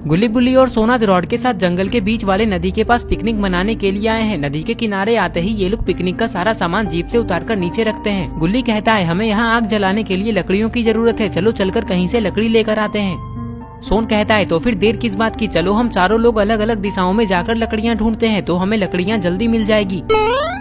गुल्ली बुल्ली और सोना रॉड के साथ जंगल के बीच वाले नदी के पास पिकनिक मनाने के लिए आए हैं। नदी के किनारे आते ही ये लोग पिकनिक का सारा सामान जीप से उतारकर नीचे रखते हैं। गुल्ली कहता है हमें यहाँ आग जलाने के लिए लकड़ियों की जरूरत है, चलो चलकर कहीं से लकड़ी लेकर आते हैं। सोन कहता है तो फिर देर किस बात की, चलो हम चारों लोग अलग अलग दिशाओं में जाकर लकड़ियाँ ढूंढते हैं तो हमें लकड़ियाँ जल्दी मिल जाएगी।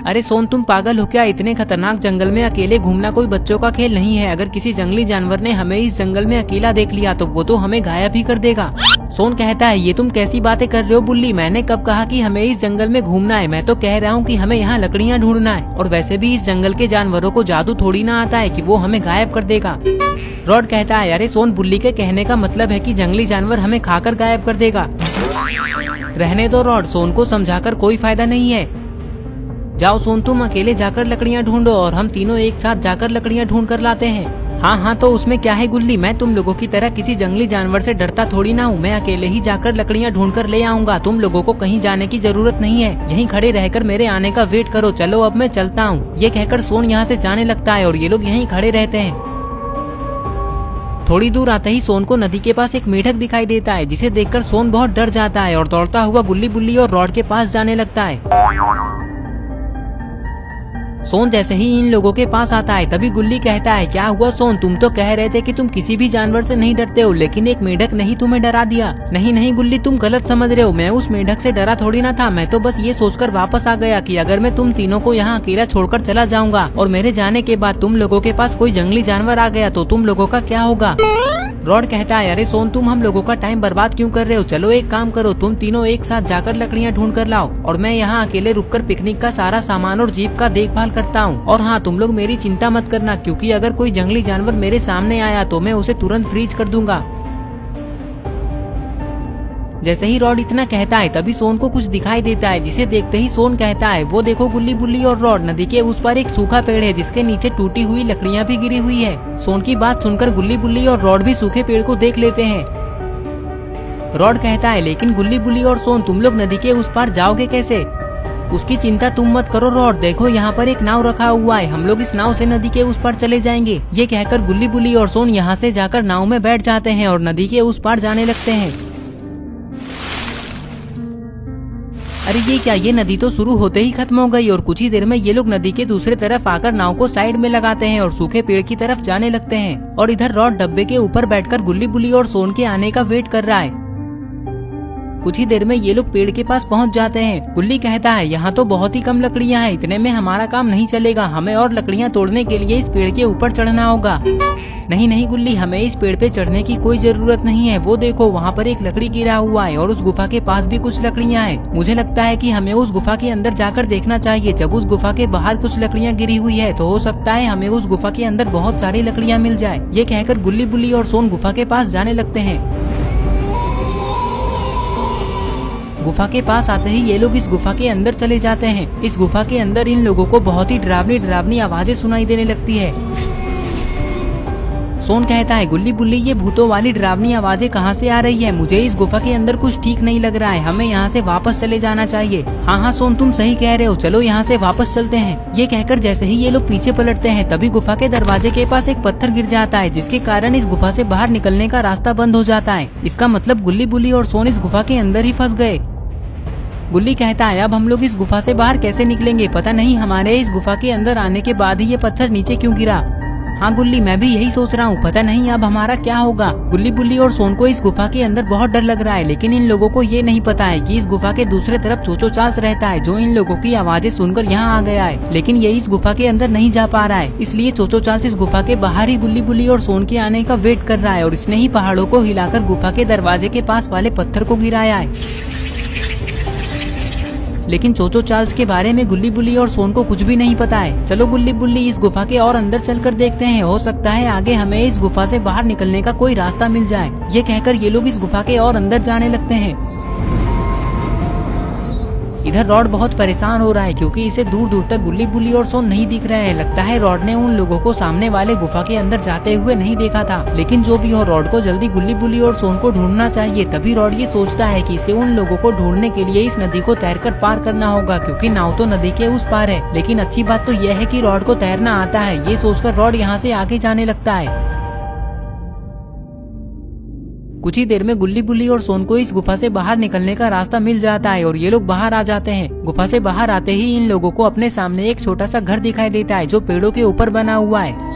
अरे सोन तुम पागल हो क्या, इतने खतरनाक जंगल में अकेले घूमना कोई बच्चों का खेल नहीं है। अगर किसी जंगली जानवर ने हमें इस जंगल में अकेला देख लिया तो वो तो हमें गायब ही कर देगा। सोन कहता है ये तुम कैसी बातें कर रहे हो बुल्ली, मैंने कब कहा कि हमें इस जंगल में घूमना है, मैं तो कह रहा हूँ कि हमें यहाँ लकड़ियाँ ढूंढना है। और वैसे भी इस जंगल के जानवरों को जादू थोड़ी ना आता है कि वो हमें गायब कर देगा। रॉड कहता है अरे सोन, बुल्ली के कहने का मतलब है कि जंगली जानवर हमें खाकर गायब कर देगा। रहने दो रॉड, सोन को समझाकर कोई फायदा नहीं है। जाओ सोन तुम अकेले जाकर लकड़ियाँ ढूंढो और हम तीनों एक साथ जाकर लकड़ियाँ ढूंढ कर लाते हैं। हाँ तो उसमें क्या है गुल्ली, मैं तुम लोगों की तरह किसी जंगली जानवर से डरता थोड़ी ना हूँ। मैं अकेले ही जाकर लकड़ियाँ ढूंढ कर ले आऊंगा, तुम लोगों को कहीं जाने की जरूरत नहीं है। यहीं खड़े रहकर मेरे आने का वेट करो। चलो अब मैं चलता हूँ। ये कहकर सोन यहाँ से जाने लगता है और ये लोग यहीं खड़े रहते हैं। थोड़ी दूर आते ही सोन को नदी के पास एक मेढक दिखाई देता है, जिसे देखकर सोन बहुत डर जाता है और दौड़ता हुआ गुल्ली बुल्ली और रॉड के पास जाने लगता है। सोन जैसे ही इन लोगों के पास आता है तभी गुल्ली कहता है क्या हुआ सोन, तुम तो कह रहे थे कि तुम किसी भी जानवर से नहीं डरते हो, लेकिन एक मेढक नहीं तुम्हें डरा दिया। नहीं गुल्ली, तुम गलत समझ रहे हो, मैं उस मेढक से डरा थोड़ी ना था। मैं तो बस ये सोचकर वापस आ गया कि अगर मैं तुम तीनों को यहाँ अकेला छोड़कर चला जाऊंगा और मेरे जाने के बाद तुम लोगों के पास कोई जंगली जानवर आ गया तो तुम लोगों का क्या होगा। रॉड कहता है अरे सोन, तुम हम लोगों का टाइम बर्बाद क्यों कर रहे हो, चलो एक काम करो, तुम तीनों एक साथ जाकर लकड़ियाँ ढूंढ कर लाओ और मैं यहाँ अकेले रुककर पिकनिक का सारा सामान और जीप का देखभाल करता हूँ। और हाँ, तुम लोग मेरी चिंता मत करना, क्योंकि अगर कोई जंगली जानवर मेरे सामने आया तो मैं उसे तुरंत फ्रीज कर दूंगा। जैसे ही रॉड इतना कहता है तभी सोन को कुछ दिखाई देता है, जिसे देखते ही सोन कहता है वो देखो गुल्ली बुल्ली और रॉड, नदी के उस पर एक सूखा पेड़ है जिसके नीचे टूटी हुई लकड़ियाँ भी गिरी हुई है। सोन की बात सुनकर गुल्ली बुल्ली और रॉड भी सूखे पेड़ को देख लेते हैं। रॉड कहता है लेकिन गुल्ली बुल्ली और सोन, तुम लोग नदी के उस पार जाओगे कैसे। उसकी चिंता तुम मत करो रॉड, देखो यहाँ पर एक नाव रखा हुआ है, हम लोग इस नाव से नदी के उस पार चले जाएंगे। ये कहकर गुल्ली बुल्ली और सोन यहाँ से जाकर नाव में बैठ जाते हैं और नदी के उस पार जाने लगते हैं। अरे ये क्या, ये नदी तो शुरू होते ही खत्म हो गई और कुछ ही देर में ये लोग नदी के दूसरे तरफ आकर नाव को साइड में लगाते हैं और सूखे पेड़ की तरफ जाने लगते हैं। और इधर रॉड डब्बे के ऊपर बैठकर गुल्ली बुल्ली और सोन के आने का वेट कर रहा है। कुछ ही देर में ये लोग पेड़ के पास पहुंच जाते हैं। गुल्ली कहता है यहाँ तो बहुत ही कम लकड़ियाँ हैं, इतने में हमारा काम नहीं चलेगा, हमें और लकड़ियाँ तोड़ने के लिए इस पेड़ के ऊपर चढ़ना होगा। नहीं गुल्ली, हमें इस पेड़ पे चढ़ने की कोई जरूरत नहीं है, वो देखो वहाँ पर एक लकड़ी गिरा हुआ है और उस गुफा के पास भी कुछ लकड़ियाँ हैं। मुझे लगता है कि हमें उस गुफा के अंदर जाकर देखना चाहिए। जब उस गुफा के बाहर कुछ लकड़ियाँ गिरी हुई है तो हो सकता है हमें उस गुफा के अंदर बहुत सारी लकड़ियाँ मिल जाए। ये कहकर गुल्ली बुल्ली और सोन गुफा के पास जाने लगते हैं। गुफा के पास आते ही ये लोग इस गुफा के अंदर चले जाते हैं। इस गुफा के अंदर इन लोगों को बहुत ही डरावनी आवाजें सुनाई देने लगती है। सोन कहता है गुल्ली बुल्ली, ये भूतों वाली डरावनी आवाजें कहाँ से आ रही है, मुझे इस गुफा के अंदर कुछ ठीक नहीं लग रहा है, हमें यहाँ से वापस चले जाना चाहिए। हाँ सोन, तुम सही कह रहे हो, चलो यहाँ से वापस चलते हैं। ये कहकर जैसे ही ये लोग पीछे पलटते हैं तभी गुफा के दरवाजे के पास एक पत्थर गिर जाता है, जिसके कारण इस गुफा से बाहर निकलने का रास्ता बंद हो जाता है। इसका मतलब गुल्ली बुल्ली और सोन इस गुफा के अंदर ही फंस गए। गुल्ली कहता है अब हम लोग इस गुफा से बाहर कैसे निकलेंगे, पता नहीं हमारे इस गुफा के अंदर आने के बाद ही ये पत्थर नीचे क्यों गिरा। हाँ गुल्ली, मैं भी यही सोच रहा हूँ, पता नहीं अब हमारा क्या होगा। गुल्ली बुल्ली और सोन को इस गुफा के अंदर बहुत डर लग रहा है, लेकिन इन लोगों को ये नहीं पता है कि इस गुफा के दूसरे तरफ चोचो चार्ल्स रहता है, जो इन लोगों की आवाजें सुनकर यहाँ आ गया है, लेकिन ये इस गुफा के अंदर नहीं जा पा रहा है। इसलिए चोचो चार्ल्स इस गुफा के बाहर ही गुल्ली बुल्ली और सोन के आने का वेट कर रहा है और इसने ही पहाड़ों को हिलाकर गुफा के दरवाजे के पास वाले पत्थर को गिराया है। लेकिन चोचो चार्ल्स के बारे में गुल्ली बुल्ली और सोन को कुछ भी नहीं पता है। चलो गुल्ली बुल्ली, इस गुफा के और अंदर चलकर देखते हैं, हो सकता है आगे हमें इस गुफा से बाहर निकलने का कोई रास्ता मिल जाए। ये कहकर ये लोग इस गुफा के और अंदर जाने लगते हैं। इधर रॉड बहुत परेशान हो रहा है क्योंकि इसे दूर दूर तक गुल्ली बुल्ली और सोन नहीं दिख रहे हैं। लगता है रॉड ने उन लोगों को सामने वाले गुफा के अंदर जाते हुए नहीं देखा था। लेकिन जो भी हो, रॉड को जल्दी गुल्ली बुल्ली और सोन को ढूंढना चाहिए। तभी रॉड ये सोचता है कि इसे उन लोगों को ढूंढने के लिए इस नदी को तैरकर पार करना होगा, क्योंकि नाव तो नदी के उस पार है। लेकिन अच्छी बात तो यह है कि रॉड को तैरना आता है। ये सोचकर रॉड यहाँ से आगे जाने लगता है। कुछ ही देर में गुल्ली बुल्ली और सोन को इस गुफा से बाहर निकलने का रास्ता मिल जाता है और ये लोग बाहर आ जाते हैं। गुफा से बाहर आते ही इन लोगों को अपने सामने एक छोटा सा घर दिखाई देता है जो पेड़ों के ऊपर बना हुआ है।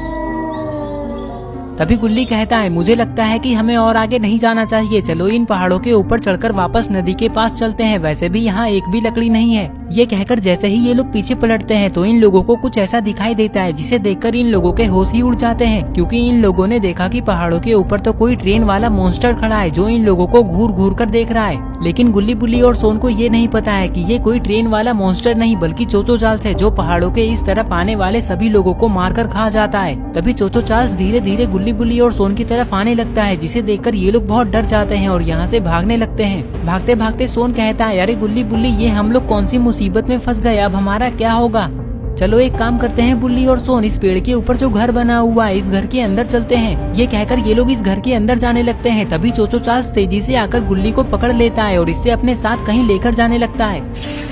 तभी गुल्ली कहता है, मुझे लगता है कि हमें और आगे नहीं जाना चाहिए, चलो इन पहाड़ों के ऊपर चढ़कर वापस नदी के पास चलते हैं, वैसे भी यहाँ एक भी लकड़ी नहीं है। ये कहकर जैसे ही ये लोग पीछे पलटते हैं तो इन लोगों को कुछ ऐसा दिखाई देता है जिसे देखकर इन लोगों के होश ही उड़ जाते हैं, क्योंकि इन लोगों ने देखा कि पहाड़ों के ऊपर तो कोई ट्रेन वाला मॉन्स्टर खड़ा है जो इन लोगों को घूर घूर कर देख रहा है। लेकिन गुल्ली बुल्ली और सोन को ये नहीं पता है कि ये कोई ट्रेन वाला मॉन्स्टर नहीं बल्कि चोचो चार्ल्स है जो पहाड़ों के इस तरफ आने वाले सभी लोगों को मारकर खा जाता है। तभी चोचो चार्ल्स धीरे धीरे गुल्ली बुल्ली और सोन की तरफ आने लगता है, जिसे देखकर ये लोग बहुत डर जाते हैं और यहाँ से भागने लगते हैं। भागते भागते सोन कहता है, अरे गुल्ली बुल्ली, ये हम लोग कौन सी मुसीबत में फंस गए, अब हमारा क्या होगा। चलो एक काम करते हैं बुल्ली और सोन, इस पेड़ के ऊपर जो घर बना हुआ है इस घर के अंदर चलते हैं। ये कहकर ये लोग इस घर के अंदर जाने लगते हैं। तभी चोचो चार्ल्स तेजी से आकर गुल्ली को पकड़ लेता है और इससे अपने साथ कहीं लेकर जाने लगता है।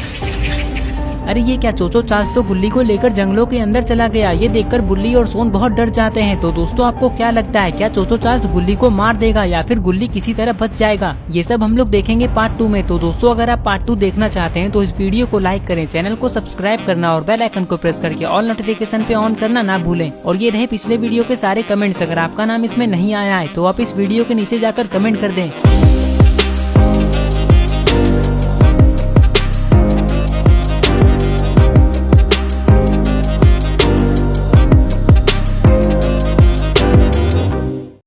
अरे ये क्या, चोचो चार्ल्स तो गुल्ली को लेकर जंगलों के अंदर चला गया। ये देखकर बुल्ली और सोन बहुत डर जाते हैं। तो दोस्तों आपको क्या लगता है, क्या चोचो चार्ल्स गुल्ली को मार देगा या फिर गुल्ली किसी तरह बच जाएगा? ये सब हम लोग देखेंगे पार्ट 2 में। तो दोस्तों अगर आप पार्ट 2 देखना चाहते हैं तो इस वीडियो को लाइक करें, चैनल को सब्सक्राइब करना और बेल आइकन को प्रेस करके ऑल नोटिफिकेशन पे ऑन करना ना भूलें। और ये रहे पिछले वीडियो के सारे कमेंट्स, अगर आपका नाम इसमें नहीं आया है तो आप इस वीडियो के नीचे जाकर कमेंट कर दें।